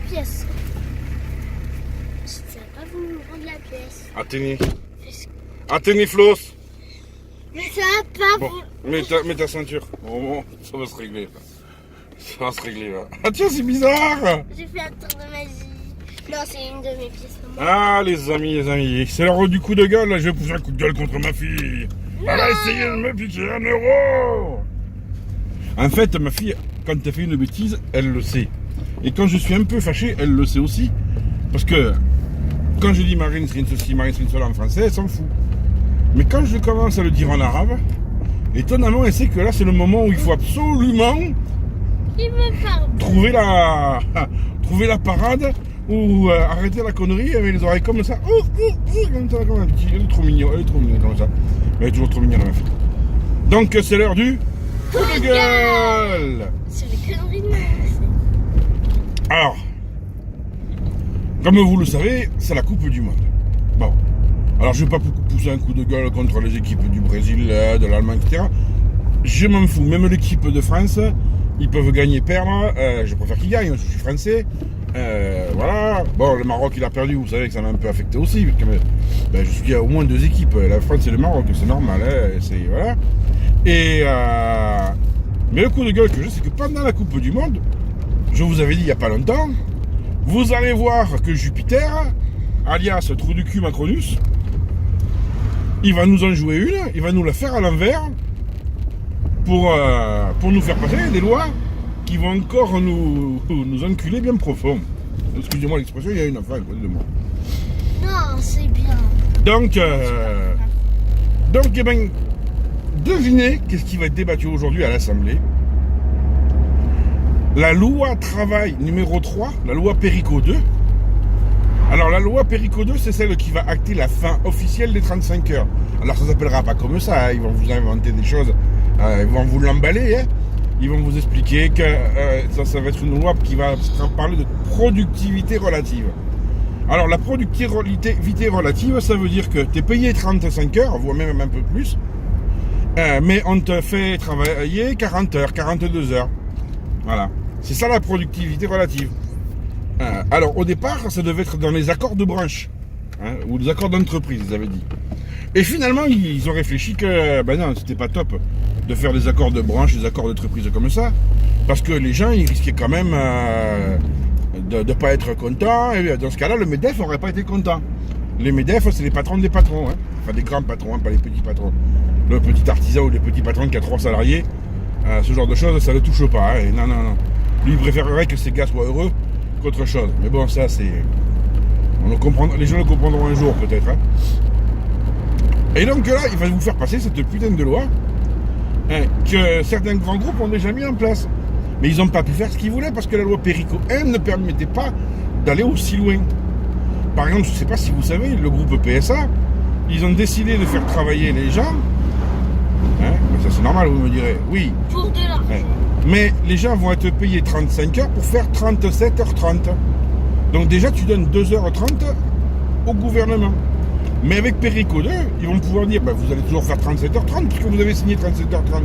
pièce. Ça va pas vous me rendre la pièce. Atteignez Flos. Mais ça va pas Bon, vous... mets ta ceinture. Bon, ça va se régler. Ça va se régler là. Ah tiens, c'est bizarre. J'ai fait un tour de magie. Non, c'est une de mes pièces. Ah les amis, c'est l'heure du coup de gueule, là je vais pousser un coup de gueule contre ma fille. Elle a essayé de me piquer 1 euro. En fait, ma fille, quand elle fait une bêtise, elle le sait. Et quand je suis un peu fâché, elle le sait aussi. Parce que quand je dis Marine Srin ceci, Marine Srin cela en français, elle s'en fout. Mais quand je commence à le dire en arabe, étonnamment, elle sait que là c'est le moment où il faut absolument Il me parle. trouver la parade ou arrêter la connerie avec les oreilles comme ça. Comme ça, comme un petit. Elle est trop mignonne comme ça. Elle est toujours trop mignonne, ma fille. Donc c'est l'heure du coup de gueule. C'est les conneries de ma vie. Alors, comme vous le savez, c'est la Coupe du Monde. Bon. Alors je vais pas pousser un coup de gueule contre les équipes du Brésil, de l'Allemagne, etc. Je m'en fous. Même l'équipe de France, ils peuvent gagner, perdre. Je préfère qu'ils gagnent, je suis français. Voilà. Bon, le Maroc, il a perdu, vous savez que ça m'a un peu affecté aussi. Parce que, je suis à au moins 2 équipes, la France et le Maroc, c'est normal. Voilà. Mais le coup de gueule que j'ai, c'est que pendant la Coupe du Monde, je vous avais dit il n'y a pas longtemps, vous allez voir que Jupiter, alias trou du cul Macronus, il va nous en jouer une, il va nous la faire à l'envers pour nous faire passer des lois qui vont encore nous enculer bien profond. Excusez-moi l'expression, il y a une affaire à côté de moi. Non, c'est bien. Donc, eh ben, devinez qu'est-ce qui va être débattu aujourd'hui à l'Assemblée. La loi travail numéro 3, la loi Perico 2. Alors la loi Perico 2, c'est celle qui va acter la fin officielle des 35 heures. Alors ça s'appellera pas comme ça, hein. Ils vont vous inventer des choses, ils vont vous l'emballer, hein. Ils vont vous expliquer que ça va être une loi qui va parler de productivité relative. Alors la productivité relative, ça veut dire que tu es payé 35 heures, voire même un peu plus, mais on te fait travailler 40 heures, 42 heures. Voilà. C'est ça la productivité relative. Alors au départ, ça devait être dans les accords de branche, hein, ou les accords d'entreprise, ils avaient dit. Et finalement, ils ont réfléchi que non, c'était pas top de faire des accords de branche, des accords d'entreprise comme ça, parce que les gens, ils risquaient quand même de ne pas être contents, et dans ce cas-là, le MEDEF n'aurait pas été content. Les MEDEF, c'est les patrons des patrons, hein. Enfin des grands patrons, hein, pas les petits patrons. Le petit artisan ou les petits patrons qui a 3 salariés, ce genre de choses, ça ne le touche pas. Hein. Et non. Lui, il préférerait que ses gars soient heureux qu'autre chose. Mais bon, ça, c'est... Les gens le comprendront un jour, peut-être. Hein. Et donc là, il va vous faire passer cette putain de loi, hein, que certains grands groupes ont déjà mis en place. Mais ils n'ont pas pu faire ce qu'ils voulaient, parce que la loi Perico 1 ne permettait pas d'aller aussi loin. Par exemple, je ne sais pas si vous savez, le groupe PSA, ils ont décidé de faire travailler les gens. Hein, ça c'est normal, vous me direz. Oui. Pour de l'argent. Hein. Mais les gens vont être payés 35 heures pour faire 37h30. Donc déjà, tu donnes 2h30 au gouvernement. Mais avec Perico 2, ils vont pouvoir dire, vous allez toujours faire 37h30 puisque vous avez signé 37h30.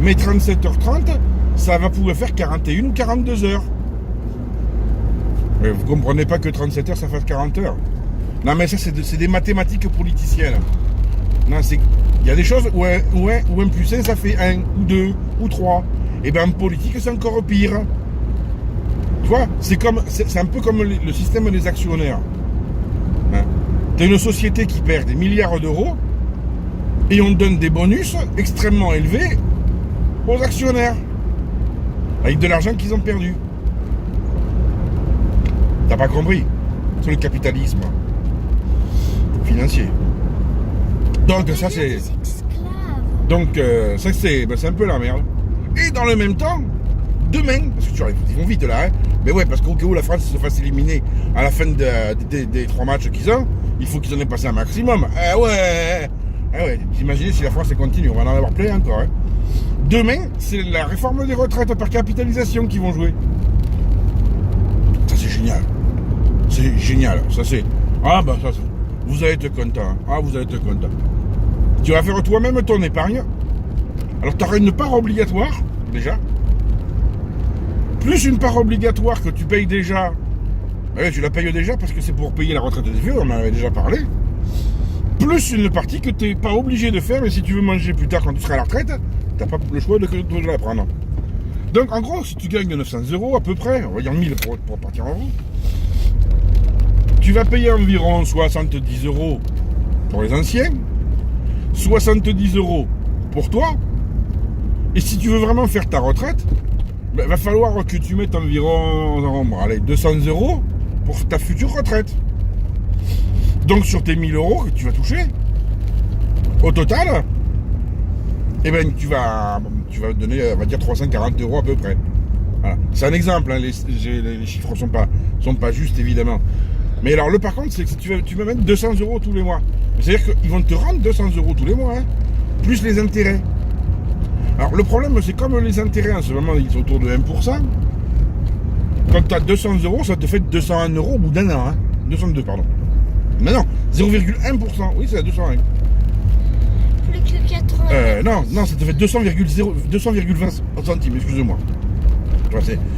Mais 37h30, ça va pouvoir faire 41 ou 42 heures. Mais vous comprenez pas que 37 heures, ça fasse 40 heures. Non, mais ça, c'est des mathématiques politiciennes. Non, il y a des choses où un plus 1, ça fait 1, ou 2, ou 3. Et bien en politique, c'est encore pire. Tu vois, c'est un peu comme le système des actionnaires. Hein. Tu as une société qui perd des milliards d'euros et on donne des bonus extrêmement élevés aux actionnaires. Avec de l'argent qu'ils ont perdu. T'as pas compris? C'est le capitalisme financier. Donc ça c'est... Donc ça c'est un peu la merde. Et dans le même temps, demain, parce que tu vois, ils vont vite là, hein, mais ouais, parce qu'au cas où la France se fasse éliminer à la fin des 3 matchs qu'ils ont, il faut qu'ils en aient passé un maximum. Ah ouais, vous imaginez si la France continue, on va en avoir plein encore. Hein. Demain, c'est la réforme des retraites par capitalisation qui vont jouer. Ça c'est génial. C'est génial. Ça c'est... Ah bah ça, vous allez être content. Ah, vous allez être content. Tu vas faire toi-même ton épargne. Alors tu auras une part obligatoire, déjà. Plus une part obligatoire que tu payes déjà Ouais, tu la payes déjà parce que c'est pour payer la retraite des vieux, on en avait déjà parlé. Plus une partie que tu n'es pas obligé de faire, mais si tu veux manger plus tard quand tu seras à la retraite, tu n'as pas le choix de la prendre. Donc en gros, si tu gagnes 900 € à peu près, on va dire 1000 pour partir en roue, tu vas payer environ 70 € pour les anciens, 70 € pour toi, et si tu veux vraiment faire ta retraite, il va falloir que tu mettes environ 200 € pour ta future retraite. Donc sur tes 1000 € que tu vas toucher, au total, eh ben, tu vas donner, on va dire, 340 € à peu près. Voilà. C'est un exemple, hein, les chiffres sont pas justes, évidemment. Mais alors, par contre, c'est que tu vas mettre 200 € tous les mois. C'est-à-dire qu'ils vont te rendre 200 € tous les mois, hein, plus les intérêts. Alors, le problème, c'est comme les intérêts, en ce moment, ils sont autour de 1%. Quand tu as 200 €, ça te fait 201 € au bout d'un an. Hein. 202, pardon. Mais non, 0,1%. Oui, c'est à 201. Plus que 80. Non, ça te fait 200,20 centimes, excuse-moi.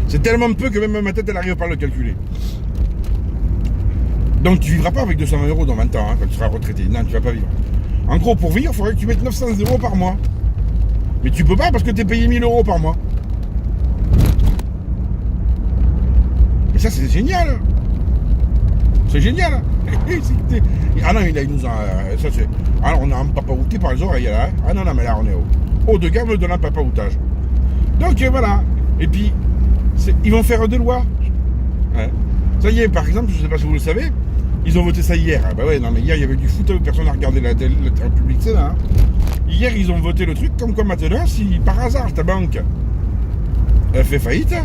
C'est tellement peu que même ma tête, elle n'arrive pas à le calculer. Donc tu vivras pas avec 200 € dans 20 ans, hein, quand tu seras retraité. Non, tu vas pas vivre. En gros, pour vivre, il faudrait que tu mettes 900 € par mois. Mais tu peux pas parce que tu es payé 1000 € par mois. Mais ça, c'est génial. C'est génial. Ah non, il nous a... Ça, c'est... Alors, on a un papa-outé par les oreilles, là. Hein. Ah non, mais là, on est haut de gamme de la papa-outage. Donc, voilà. Et puis, ils vont faire des lois. Ouais. Ça y est, par exemple, je sais pas si vous le savez, ils ont voté ça hier. Ah bah ouais, non, mais hier, il y avait du foot, personne n'a regardé la République, c'est là. Hein. Hier, ils ont voté le truc, comme quoi maintenant, si par hasard, ta banque, elle fait faillite,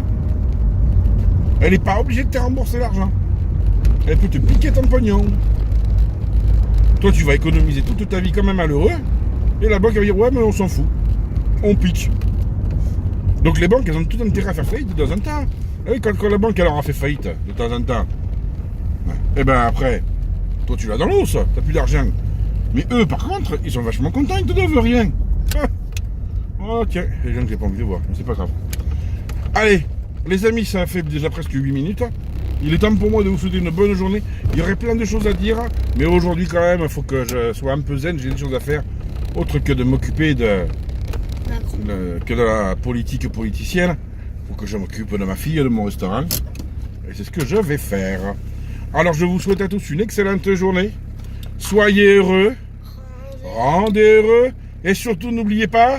elle n'est pas obligée de te rembourser l'argent. Elle peut te piquer ton pognon. Toi, tu vas économiser toute ta vie comme un malheureux. Et la banque, elle va dire, ouais, mais on s'en fout. On pique. Donc les banques, elles ont tout intérêt à faire faillite de temps en temps. Et quand la banque, elle aura fait faillite de temps en temps, et ben après, toi, tu l'as dans l'os. T'as plus d'argent. Mais eux, par contre, ils sont vachement contents. Ils te doivent rien. Ok. Les gens que j'ai pas envie de voir. Mais c'est pas grave. Allez, les amis, ça fait déjà presque 8 minutes. Il est temps pour moi de vous souhaiter une bonne journée. Il y aurait plein de choses à dire, mais aujourd'hui quand même, il faut que je sois un peu zen. J'ai des choses à faire, autre que de m'occuper de la politique politicienne. Il faut que je m'occupe de ma fille, de mon restaurant. Et c'est ce que je vais faire. Alors je vous souhaite à tous une excellente journée. Soyez heureux, rendez heureux, et surtout n'oubliez pas...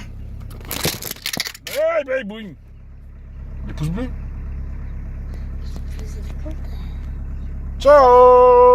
Les pouces bleus. Ciao.